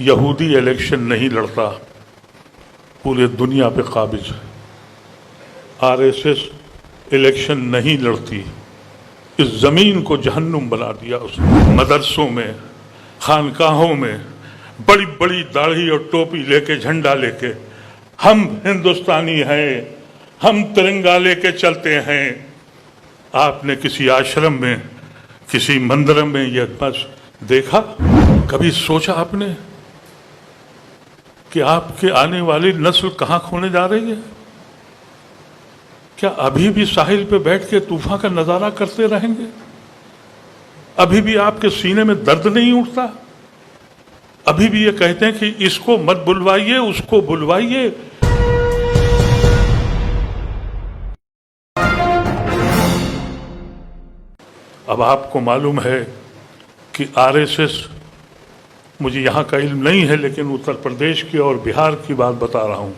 یہودی الیکشن نہیں لڑتا، پورے دنیا پہ قابض ہے۔ RSS الیکشن نہیں لڑتی، اس زمین کو جہنم بنا دیا اس نے۔ مدرسوں میں، خانقاہوں میں بڑی بڑی داڑھی اور ٹوپی لے کے، جھنڈا لے کے، ہم ہندوستانی ہیں، ہم ترنگا لے کے چلتے ہیں۔ آپ نے کسی آشرم میں، کسی مندر میں یہ بس دیکھا؟ کبھی سوچا آپ نے کہ آپ کے آنے والی نسل کہاں کھونے جا رہی ہے؟ کیا ابھی بھی ساحل پہ بیٹھ کے طوفان کا نظارہ کرتے رہیں گے؟ ابھی بھی آپ کے سینے میں درد نہیں اٹھتا؟ ابھی بھی یہ کہتے ہیں کہ اس کو مت بلوائیے، اس کو بلوائیے۔ اب آپ کو معلوم ہے کہ RSS، مجھے یہاں کا علم نہیں ہے لیکن اتر پردیش کی اور بہار کی بات بتا رہا ہوں،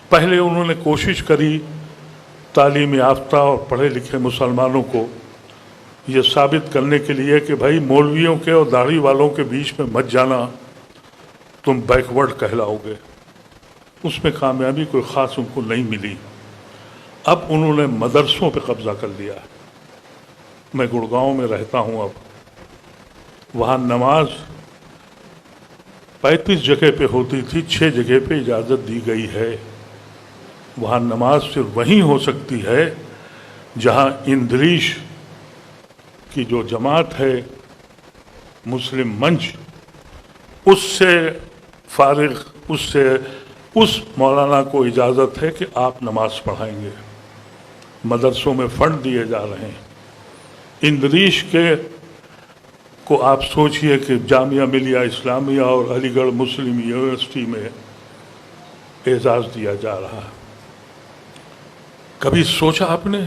پہلے انہوں نے کوشش کری تعلیم یافتہ اور پڑھے لکھے مسلمانوں کو یہ ثابت کرنے کے لیے کہ بھائی مولویوں کے اور داڑھی والوں کے بیچ میں مت جانا، تم بیکورڈ کہلاؤ گے۔ اس میں کامیابی کوئی خاص ان کو نہیں ملی۔ اب انہوں نے مدرسوں پہ قبضہ کر لیا۔ میں گڑگاؤں میں رہتا ہوں، اب وہاں نماز 35 جگہ پہ ہوتی تھی، 6 جگہ پہ اجازت دی گئی ہے۔ وہاں نماز صرف وہیں ہو سکتی ہے جہاں اندریش کی جو جماعت ہے، مسلم منچ، اس سے فارغ، اس مولانا کو اجازت ہے کہ آپ نماز پڑھائیں گے۔ مدرسوں میں فنڈ دیے جا رہے ہیں۔ اندریش کے کو آپ سوچئے کہ جامعہ ملیہ اسلامیہ اور علی گڑھ مسلم یونیورسٹی میں اعزاز دیا جا رہا ہے۔ کبھی سوچا آپ نے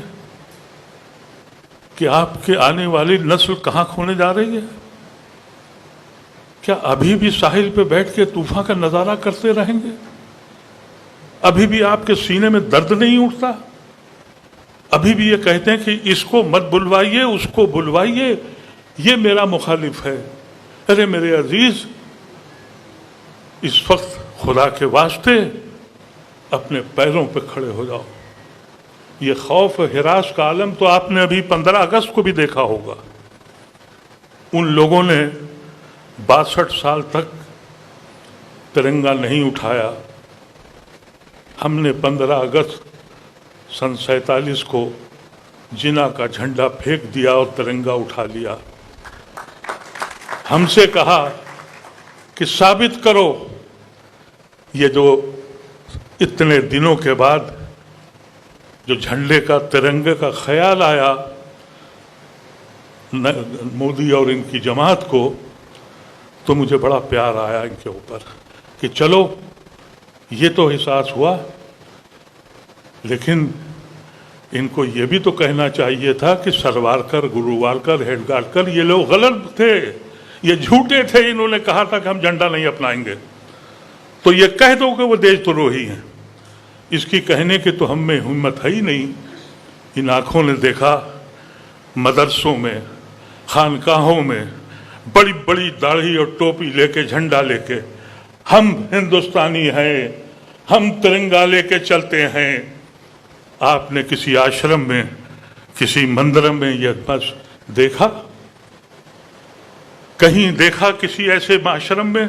کہ آپ کے آنے والی نسل کہاں کھونے جا رہی ہے؟ کیا ابھی بھی ساحل پہ بیٹھ کے طوفان کا نظارہ کرتے رہیں گے؟ ابھی بھی آپ کے سینے میں درد نہیں اٹھتا؟ ابھی بھی یہ کہتے ہیں کہ اس کو مت بلوائیے، اس کو بلوائیے، یہ میرا مخالف ہے۔ ارے میرے عزیز، اس وقت خدا کے واسطے اپنے پیروں پہ کھڑے ہو جاؤ۔ یہ خوف ہراس کا عالم تو آپ نے ابھی 15 اگست کو بھی دیکھا ہوگا۔ ان لوگوں نے 62 سال تک ترنگا نہیں اٹھایا۔ ہم نے 15 اگست سن 47 کو جنا کا جھنڈا پھینک دیا اور ترنگا اٹھا لیا۔ ہم سے کہا کہ ثابت کرو۔ یہ جو اتنے دنوں کے بعد جو جھنڈے کا، ترنگے کا خیال آیا مودی اور ان کی جماعت کو، تو مجھے بڑا پیار آیا ان کے اوپر کہ چلو یہ تو احساس ہوا، لیکن ان کو یہ بھی تو کہنا چاہیے تھا کہ سروارکر، گرووالکر، ہیڈگارکر یہ لوگ غلط تھے، یہ جھوٹے تھے۔ انہوں نے کہا تھا کہ ہم جھنڈا نہیں اپنائیں گے، تو یہ کہہ دو کہ وہ دیش دروہی ہیں۔ اس کی کہنے کے تو ہم میں ہمت ہے ہی نہیں۔ ان آنکھوں نے دیکھا مدرسوں میں، خانقاہوں میں بڑی بڑی داڑھی اور ٹوپی لے کے، جھنڈا لے کے، ہم ہندوستانی ہیں، ہم ترنگا لے کے چلتے ہیں۔ آپ نے کسی آشرم میں، کسی مندر میں یہ بس دیکھا؟ کہیں دیکھا کسی ایسے آشرم میں،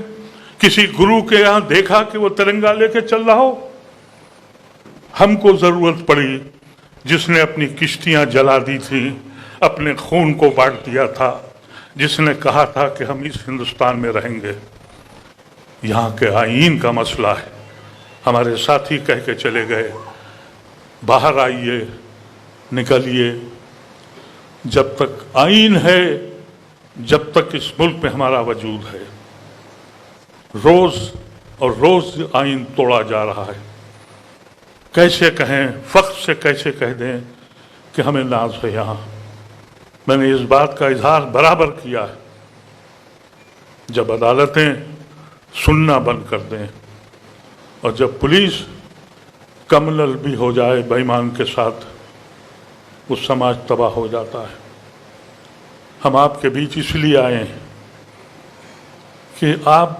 کسی گرو کے یہاں دیکھا کہ وہ ترنگا لے کے چل رہا ہو؟ ہم کو ضرورت پڑی، جس نے اپنی کشتیاں جلا دی تھیں، اپنے خون کو بانٹ دیا تھا، جس نے کہا تھا کہ ہم اس ہندوستان میں رہیں گے۔ یہاں کے آئین کا مسئلہ ہے۔ ہمارے ساتھی کہہ کے چلے گئے، باہر آئیے، نکلیے۔ جب تک آئین ہے، جب تک اس ملک میں ہمارا وجود ہے، روز اور روز آئین توڑا جا رہا ہے۔ کیسے کہیں، فخر سے کیسے کہہ دیں کہ ہمیں ناز ہے یہاں؟ میں نے اس بات کا اظہار برابر کیا ہے، جب عدالتیں سننا بند کر دیں اور جب پولیس کمنل بھی ہو جائے بے ایمان کے ساتھ، وہ سماج تباہ ہو جاتا ہے۔ ہم آپ کے بیچ اس لیے آئے ہیں کہ آپ